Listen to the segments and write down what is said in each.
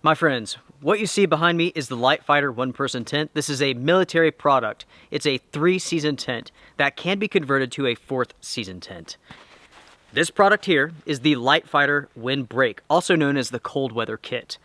My friends, what you see behind me is the LiteFighter one-person tent. This is a military product. It's a 3-season tent that can be converted to a 4th season tent. This product here is the LiteFighter Windbreak, also known as the cold weather kit.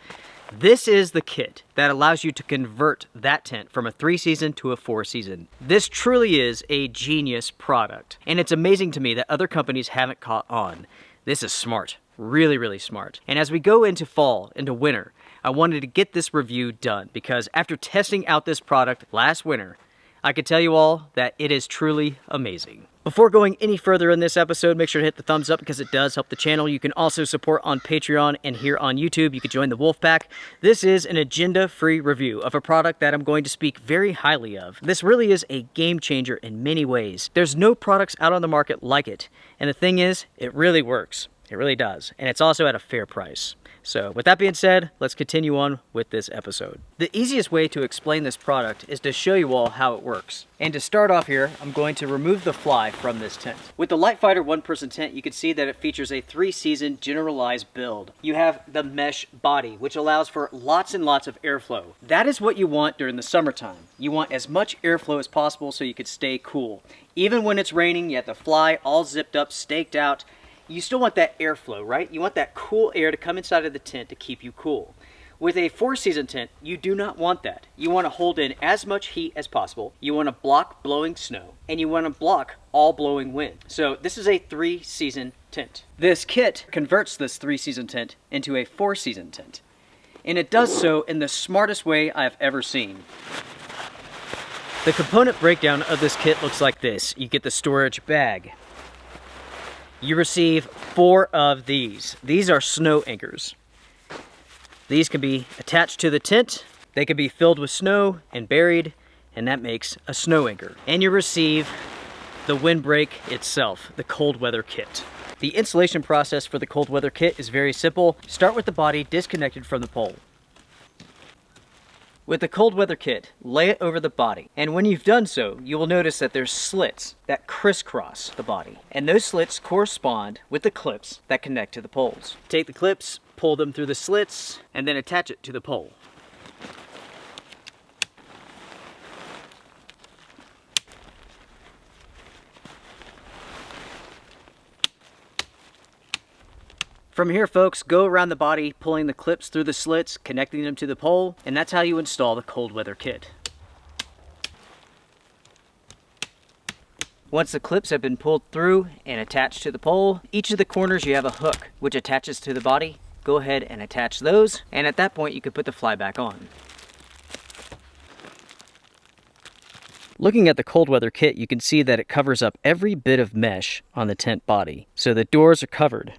This is the kit that allows you to convert that tent from a 3-season to a 4-season. This truly is a genius product, and it's amazing to me that other companies haven't caught on. This is smart, really, really smart. And as we go into fall, into winter, I wanted to get this review done because after testing out this product last winter, I can tell you all that it is truly amazing. Before going any further in this episode, make sure to hit the thumbs up because it does help the channel. You can also support on Patreon and here on YouTube. You can join the Wolf Pack. This is an agenda-free review of a product that I'm going to speak very highly of. This really is a game changer in many ways. There's no products out on the market like it. And the thing is, it really works. It really does. And it's also at a fair price. So with that being said, let's continue on with this episode. The easiest way to explain this product is to show you all how it works. And to start off here, I'm going to remove the fly from this tent. With the LiteFighter one-person tent, you can see that it features a 3-season generalized build. You have the mesh body, which allows for lots and lots of airflow. That is what you want during the summertime. You want as much airflow as possible so you can stay cool. Even when it's raining, you have the fly all zipped up, staked out. You still want that airflow, right? You want that cool air to come inside of the tent to keep you cool. With a 4-season tent, you do not want that. You want to hold in as much heat as possible. You want to block blowing snow, and you want to block all blowing wind. So this is a 3-season tent. This kit converts this 3-season tent into a 4-season tent. And it does so in the smartest way I've ever seen. The component breakdown of this kit looks like this. You get the storage bag. You receive 4 of these. These are snow anchors. These can be attached to the tent. They can be filled with snow and buried, and that makes a snow anchor. And you receive the windbreak itself, the cold weather kit. The installation process for the cold weather kit is very simple. Start with the body disconnected from the pole. With the cold weather kit, lay it over the body. And when you've done so, you will notice that there's slits that crisscross the body. And those slits correspond with the clips that connect to the poles. Take the clips, pull them through the slits, and then attach it to the pole. From here, folks, go around the body, pulling the clips through the slits, connecting them to the pole, and that's how you install the cold weather kit. Once the clips have been pulled through and attached to the pole, each of the corners you have a hook, which attaches to the body. Go ahead and attach those, and at that point you can put the fly back on. Looking at the cold weather kit, you can see that it covers up every bit of mesh on the tent body. So the doors are covered.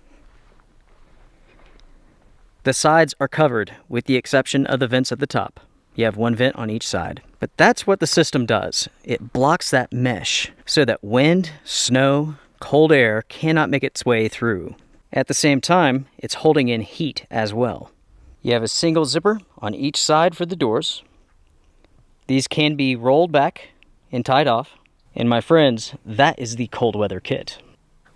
The sides are covered with the exception of the vents at the top. You have 1 vent on each side. But that's what the system does. It blocks that mesh so that wind, snow, cold air cannot make its way through. At the same time, it's holding in heat as well. You have a single zipper on each side for the doors. These can be rolled back and tied off. And my friends, that is the cold weather kit.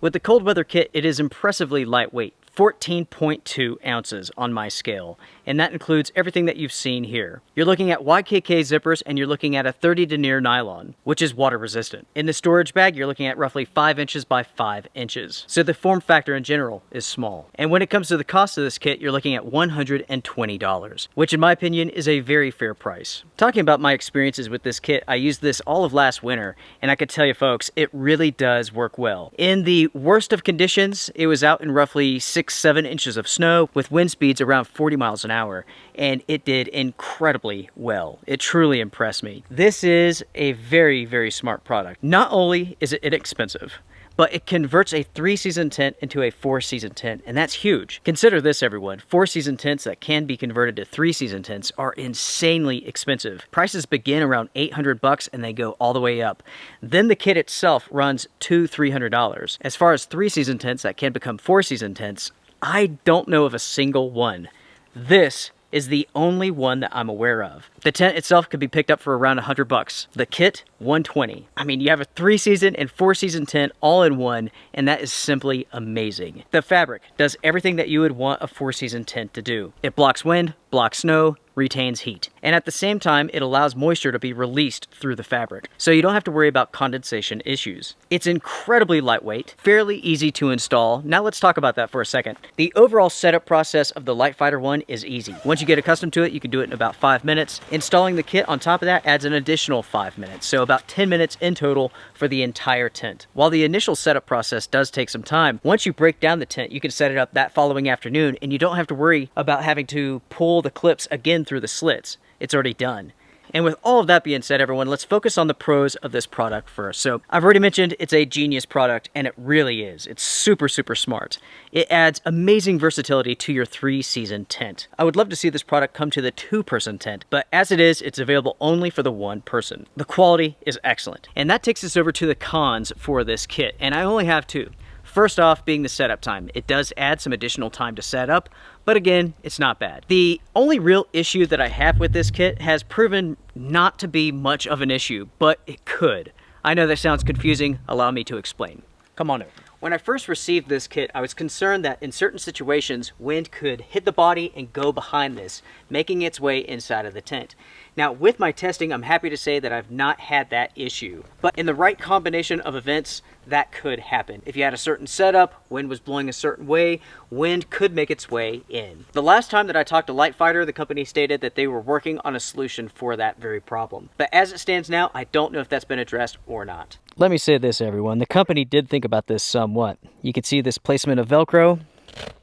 With the cold weather kit, it is impressively lightweight. 14.2 ounces on my scale, and that includes everything that you've seen here. You're looking at YKK zippers, and you're looking at a 30 denier nylon, which is water resistant. In the storage bag, you're looking at roughly 5 inches by 5 inches. So the form factor in general is small. And when it comes to the cost of this kit, you're looking at $120, which in my opinion is a very fair price. Talking about my experiences with this kit, I used this all of last winter, and I can tell you folks, it really does work well. In the worst of conditions, it was out in roughly 6-7 inches of snow with wind speeds around 40 miles an hour, and it did incredibly well. It truly impressed me. This is a very, very smart product. Not only is it inexpensive, but it converts a 3-season tent into a 4-season tent, and that's huge. Consider this, everyone. 4-season tents that can be converted to 3-season tents are insanely expensive. Prices begin around $800 and they go all the way up. Then the kit itself runs $200-300. As far as 3-season tents that can become 4-season tents, I don't know of a single one. This is the only one that I'm aware of. The tent itself could be picked up for around $100. The kit, $120. I mean, you have a 3-season and 4-season tent all in one, and that is simply amazing. The fabric does everything that you would want a 4-season tent to do. It blocks wind, blocks snow, retains heat. And at the same time, it allows moisture to be released through the fabric, so you don't have to worry about condensation issues. It's incredibly lightweight, fairly easy to install. Now let's talk about that for a second. The overall setup process of the LiteFighter 1 is easy. Once you get accustomed to it, you can do it in about 5 minutes. Installing the kit on top of that adds an additional 5 minutes, so about 10 minutes in total for the entire tent. While the initial setup process does take some time, once you break down the tent, you can set it up that following afternoon, and you don't have to worry about having to pull the clips again through the slits. It's already done. And with all of that being said, everyone, let's focus on the pros of this product first. So I've already mentioned it's a genius product, and it really is. It's super, super smart. It adds amazing versatility to your 3-season tent. I would love to see this product come to the 2-person tent, but as it is, it's available only for the 1-person. The quality is excellent. And that takes us over to the cons for this kit, and I only have 2. First off, being the setup time. It does add some additional time to set up, but again, it's not bad. The only real issue that I have with this kit has proven not to be much of an issue, but it could. I know that sounds confusing. Allow me to explain. Come on over. When I first received this kit, I was concerned that in certain situations, wind could hit the body and go behind this, making its way inside of the tent. Now, with my testing, I'm happy to say that I've not had that issue. But in the right combination of events, that could happen. If you had a certain setup, wind was blowing a certain way, wind could make its way in. The last time that I talked to LiteFighter, the company stated that they were working on a solution for that very problem. But as it stands now, I don't know if that's been addressed or not. Let me say this, everyone. The company did think about this somewhat. You can see this placement of Velcro.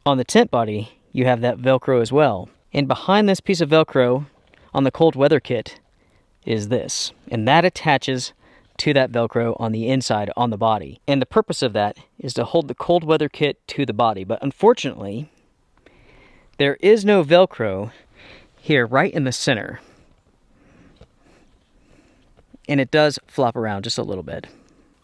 On the tent body, you have that Velcro as well. And behind this piece of Velcro on the cold weather kit is this. And that attaches to that Velcro on the inside on the body. And the purpose of that is to hold the cold weather kit to the body. But unfortunately, there is no Velcro here right in the center. And it does flop around just a little bit.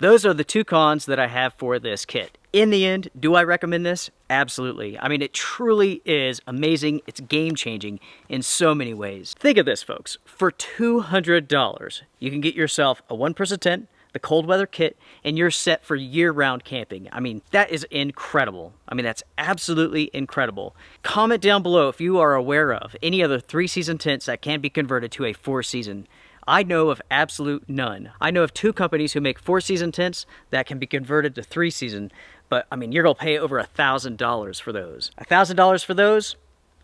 Those are the 2 cons that I have for this kit. In the end, do I recommend this? Absolutely. I mean, it truly is amazing. It's game-changing in so many ways. Think of this, folks. For $200, you can get yourself a 1-person tent, the cold weather kit, and you're set for year-round camping. I mean, that is incredible. I mean, that's absolutely incredible. Comment down below if you are aware of any other 3-season tents that can be converted to a 4-season. I know of absolute none. I know of 2 companies who make 4-season tents that can be converted to 3-season, but I mean, you're gonna pay over $1,000 for those. $1,000 for those,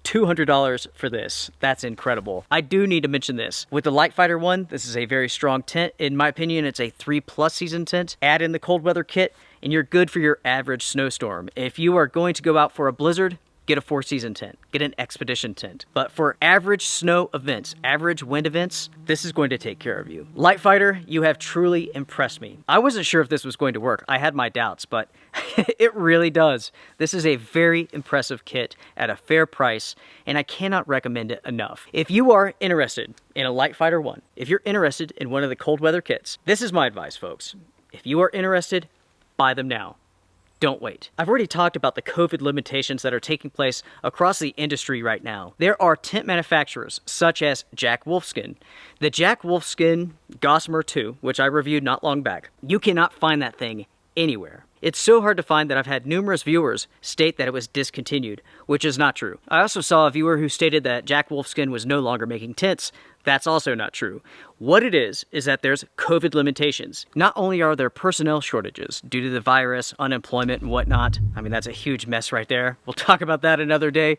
$200 for this. That's incredible. I do need to mention this. With the LiteFighter 1, this is a very strong tent. In my opinion, it's a 3+ season tent. Add in the cold weather kit, and you're good for your average snowstorm. If you are going to go out for a blizzard, get a 4-season tent, get an expedition tent. But for average snow events, average wind events, this is going to take care of you. LiteFighter, you have truly impressed me. I wasn't sure if this was going to work. I had my doubts, but it really does. This is a very impressive kit at a fair price, and I cannot recommend it enough. If you are interested in a LiteFighter 1, if you're interested in one of the cold weather kits, this is my advice, folks. If you are interested, buy them now. Don't wait. I've already talked about the COVID limitations that are taking place across the industry right now. There are tent manufacturers such as Jack Wolfskin. The Jack Wolfskin Gossamer 2, which I reviewed not long back, you cannot find that thing anywhere. It's so hard to find that I've had numerous viewers state that it was discontinued, which is not true. I also saw a viewer who stated that Jack Wolfskin was no longer making tents. That's also not true. What it is that there's COVID limitations. Not only are there personnel shortages due to the virus, unemployment, and whatnot. I mean, that's a huge mess right there. We'll talk about that another day.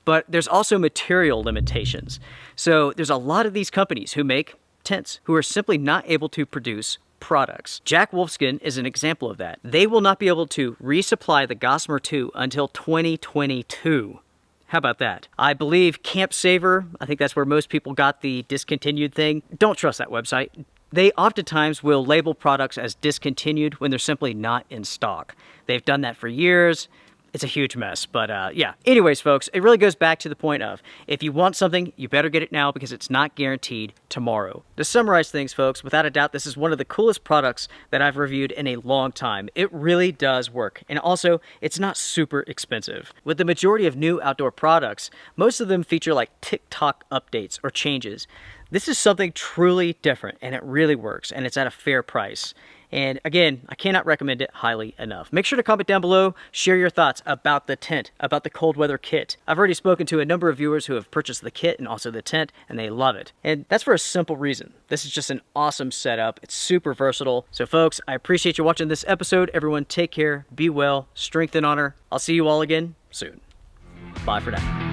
But there's also material limitations. So there's a lot of these companies who make tents who are simply not able to produce products. Jack Wolfskin is an example of that. They will not be able to resupply the Gossamer 2 until 2022. How about that? I believe Camp Saver, I think that's where most people got the discontinued thing. Don't trust that website. They oftentimes will label products as discontinued when they're simply not in stock. They've done that for years. It's a huge mess, but yeah. Anyways, folks, it really goes back to the point of, if you want something, you better get it now because it's not guaranteed tomorrow. To summarize things, folks, without a doubt, this is one of the coolest products that I've reviewed in a long time. It really does work. And also, it's not super expensive. With the majority of new outdoor products, most of them feature like TikTok updates or changes. This is something truly different, and it really works, and it's at a fair price. And again, I cannot recommend it highly enough. Make sure to comment down below, share your thoughts about the tent, about the cold weather kit. I've already spoken to a number of viewers who have purchased the kit and also the tent, and they love it. And that's for a simple reason. This is just an awesome setup. It's super versatile. So folks, I appreciate you watching this episode. Everyone take care, be well, strength and honor. I'll see you all again soon. Bye for now.